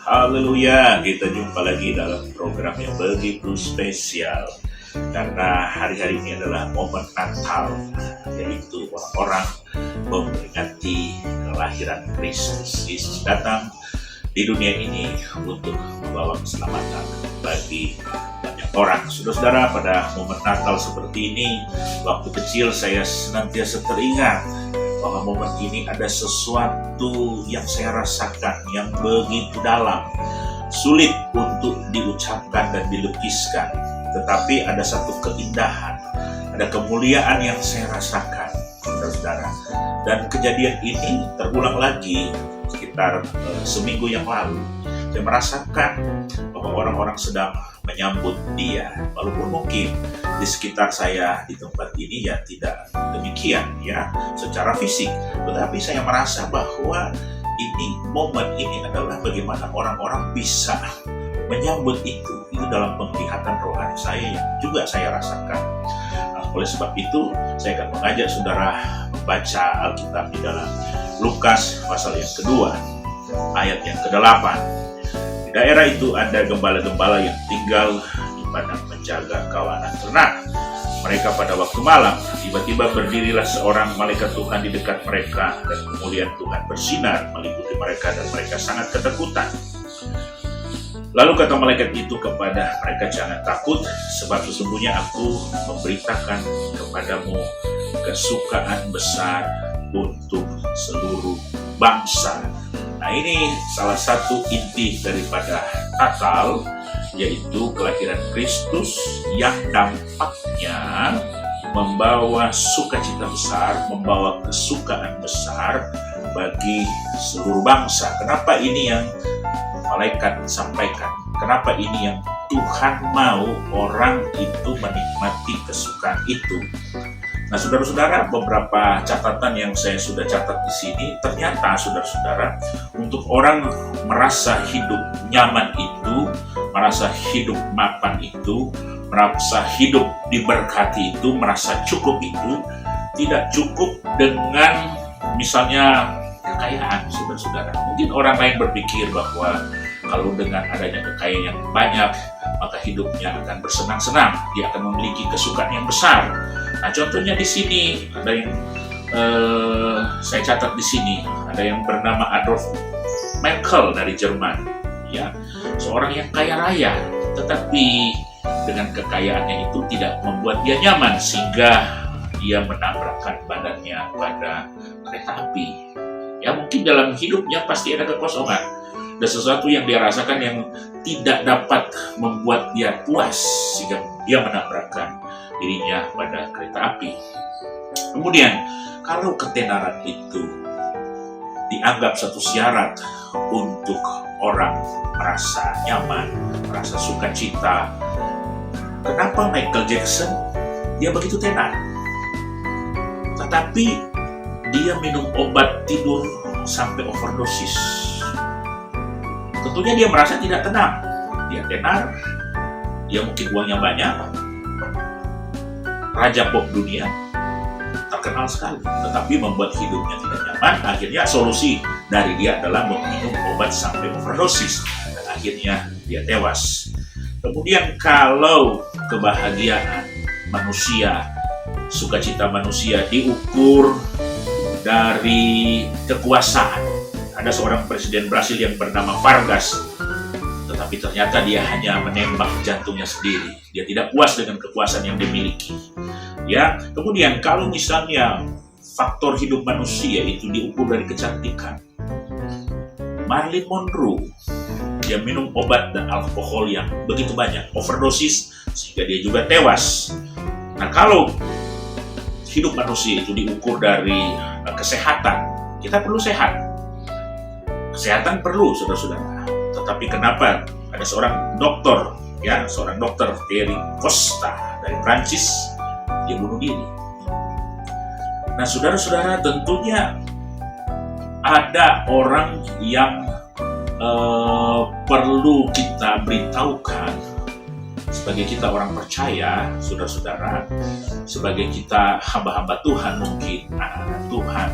Haleluya, kita jumpa lagi dalam program yang begitu spesial. Karena hari-hari ini adalah momen Natal, yaitu orang-orang memperingati kelahiran Kristus. Yesus datang di dunia ini untuk membawa keselamatan bagi banyak orang. Saudara-saudara, pada momen Natal seperti ini, waktu kecil saya senantiasa teringat bahwa momen ini ada sesuatu yang saya rasakan yang begitu dalam, sulit untuk diucapkan dan dilukiskan, tetapi ada satu keindahan, ada kemuliaan yang saya rasakan, saudara-saudara. Dan kejadian ini terulang lagi sekitar seminggu yang lalu. Saya merasakan bahwa orang-orang sedang menyambut Dia, walaupun mungkin di sekitar saya di tempat ini ya tidak demikian ya secara fisik, tetapi saya merasa bahwa momen ini adalah bagaimana orang-orang bisa menyambut itu dalam penglihatan rohani saya yang juga saya rasakan. Nah, oleh sebab itu saya akan mengajak saudara membaca Alkitab di dalam Lukas pasal yang kedua ayat yang ke-8. Di daerah itu ada gembala-gembala yang tinggal di padang menjaga kawanan ternak. Mereka pada waktu malam, tiba-tiba berdirilah seorang malaikat Tuhan di dekat mereka, dan kemuliaan Tuhan bersinar meliputi mereka, dan mereka sangat ketakutan. Lalu kata malaikat itu kepada mereka, "Jangan takut, sebab sesungguhnya aku memberitakan kepadamu kesukaan besar untuk seluruh bangsa." Nah, ini salah satu inti daripada Natal, yaitu kelahiran Kristus yang dampaknya membawa sukacita besar, membawa kesukaan besar bagi seluruh bangsa. Kenapa ini yang malaikat sampaikan? Kenapa ini yang Tuhan mau orang itu menikmati kesukaan itu? Nah, saudara-saudara, beberapa catatan yang saya sudah catat di sini, ternyata saudara-saudara, untuk orang merasa hidup nyaman itu, merasa hidup mapan itu, merasa hidup diberkati itu, merasa cukup itu, tidak cukup dengan misalnya kekayaan, saudara-saudara. Mungkin orang lain berpikir bahwa kalau dengan adanya kekayaan yang banyak, maka hidupnya akan bersenang-senang, dia akan memiliki kesukaan yang besar. Nah, contohnya di sini ada yang saya catat di sini, ada yang bernama Adolf Merkel dari Jerman, ya, seorang yang kaya raya, tetapi dengan kekayaannya itu tidak membuat dia nyaman sehingga dia menabrakkan badannya pada kereta api. Ya, mungkin dalam hidupnya pasti ada kekosongan, ada sesuatu yang dia rasakan yang tidak dapat membuat dia puas sehingga dia menabrakkan dirinya pada kereta api. Kemudian, kalau ketenaran itu dianggap satu syarat untuk orang merasa nyaman, merasa sukacita, kenapa Michael Jackson dia begitu tenar? Tetapi dia minum obat tidur sampai overdosis. Tentunya dia merasa tidak tenang. Dia tenar, dia mungkin uangnya banyak, raja pop dunia, terkenal sekali, tetapi membuat hidupnya tidak nyaman. Akhirnya solusi dari dia adalah meminum obat sampai overdosis, dan akhirnya dia tewas. Kemudian kalau kebahagiaan manusia, sukacita manusia diukur dari kekuasaan, ada seorang presiden Brasil yang bernama Vargas, tetapi ternyata dia hanya menembak jantungnya sendiri. Dia tidak puas dengan kekuasaan yang dimiliki. Ya, kemudian kalau misalnya faktor hidup manusia itu diukur dari kecantikan, Marilyn Monroe, dia minum obat dan alkohol yang begitu banyak, overdosis, sehingga dia juga tewas. Nah, kalau hidup manusia itu diukur dari kesehatan, kita perlu sehat. Kesehatan perlu, saudara-saudara. Tetapi kenapa ada seorang dokter, ya, seorang dokter Thierry Costa dari Prancis, dia bunuh diri. Nah, saudara-saudara, tentunya ada orang yang perlu kita beritahukan sebagai kita orang percaya, saudara-saudara, sebagai kita hamba-hamba Tuhan, mungkin anak-anak Tuhan,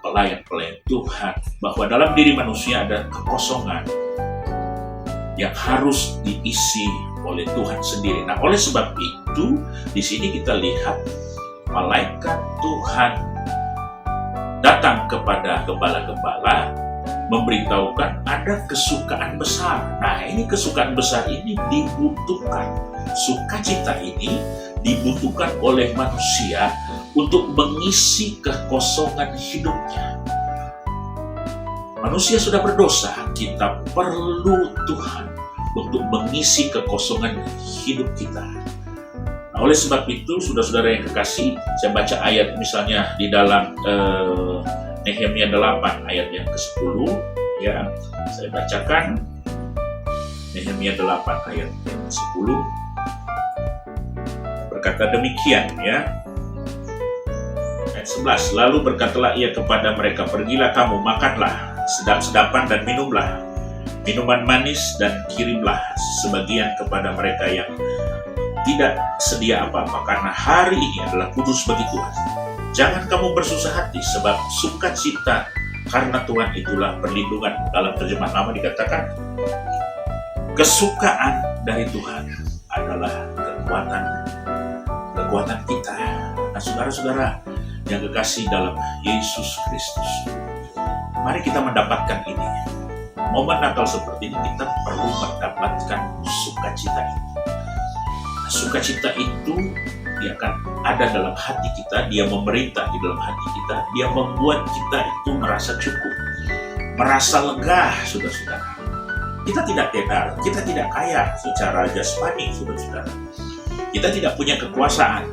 pelayan-pelayan Tuhan, bahwa dalam diri manusia ada kekosongan, yang harus diisi oleh Tuhan sendiri. Nah, oleh sebab itu di sini kita lihat malaikat Tuhan datang kepada gembala-gembala memberitahukan ada kesukaan besar. Nah, ini kesukaan besar ini dibutuhkan. Sukacita ini dibutuhkan oleh manusia untuk mengisi kekosongan hidupnya. Manusia sudah berdosa, kita perlu Tuhan untuk mengisi kekosongan hidup kita. Nah, oleh sebab itu, saudara-saudara yang kekasih, saya baca ayat misalnya di dalam Nehemia 8 ayat yang ke-10, ya, saya bacakan Nehemia 8 ayat yang ke-10, berkata demikian, ya. Ayat 11, lalu berkatalah ia kepada mereka, pergilah kamu, makanlah sedap-sedapan dan minumlah minuman manis dan kirimlah sebagian kepada mereka yang tidak sedia apa-apa, karena hari ini adalah kudus bagi Tuhan. Jangan kamu bersusah hati, sebab sukacita karena Tuhan itulah perlindungan. Dalam terjemahan lama dikatakan, kesukaan dari Tuhan adalah kekuatan kita. Nah, saudara-saudara yang kekasih dalam Yesus Kristus, mari kita mendapatkan ini. Momen Natal seperti ini kita perlu mendapatkan sukacita ini. Nah, sukacita itu dia akan ada dalam hati kita, dia memerintah di dalam hati kita, dia membuat kita itu merasa cukup, merasa lega, saudara-saudara. Kita tidak tenar, kita tidak kaya secara jasmani, saudara-saudara. Kita tidak punya kekuasaan,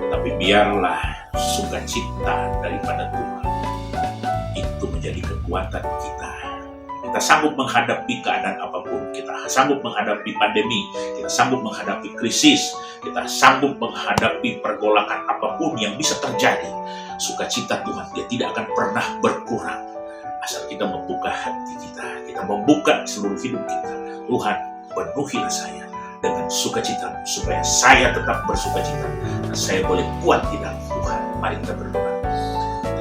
tapi biarlah sukacita daripada Tuhan itu menjadi kekuatan kita. Kita sanggup menghadapi keadaan apapun, kita sanggup menghadapi pandemi, kita sanggup menghadapi krisis, kita sanggup menghadapi pergolakan apapun yang bisa terjadi. Sukacita Tuhan, dia tidak akan pernah berkurang. Asal kita membuka hati kita membuka seluruh hidup kita. Tuhan, penuhilah saya dengan sukacita, supaya saya tetap bersukacita dan saya boleh kuat di dalam Tuhan. Mari kita berdoa.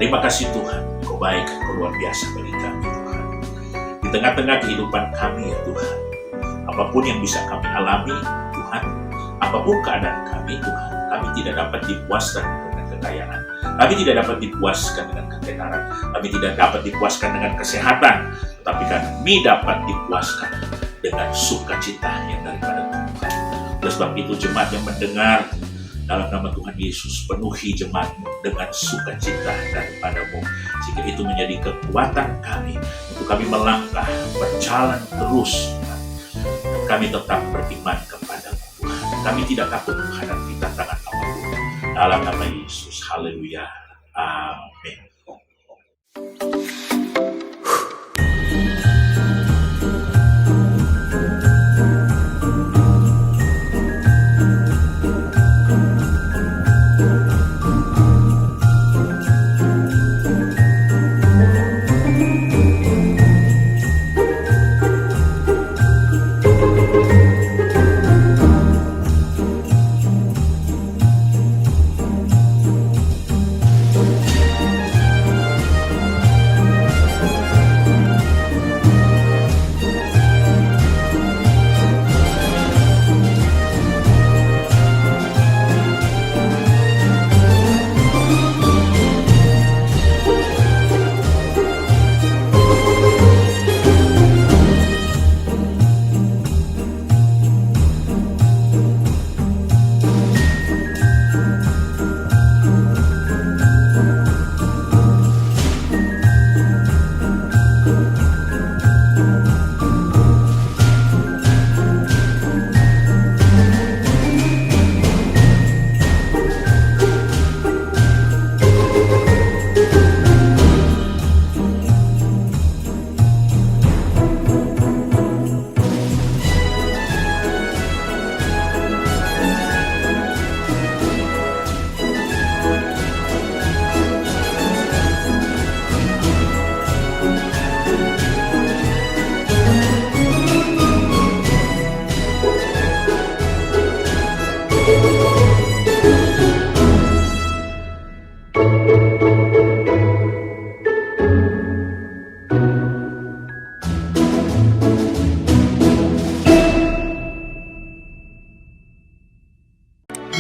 Terima kasih Tuhan, Engkau baik, Engkau luar biasa bagi kami Tuhan. Di tengah-tengah kehidupan kami ya Tuhan, apapun yang bisa kami alami Tuhan, apapun keadaan kami Tuhan, kami tidak dapat dipuaskan dengan kekayaan, kami tidak dapat dipuaskan dengan ketenaran, kami tidak dapat dipuaskan dengan kesehatan, tetapi kami dapat dipuaskan dengan sukacita yang daripada Tuhan. Oleh sebab itu jemaat yang mendengar, dalam nama Tuhan Yesus, penuhi jemaat-Mu dengan sukacita daripada-Mu, sehingga itu menjadi kekuatan kami untuk kami melangkah, berjalan terus, dan kami tetap beriman kepada-Mu Tuhan. Kami tidak takut menghadapi tantangan apapun. Dalam nama Yesus, haleluya, amin.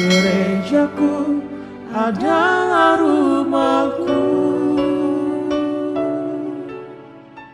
Gerejaku adalah rumahku.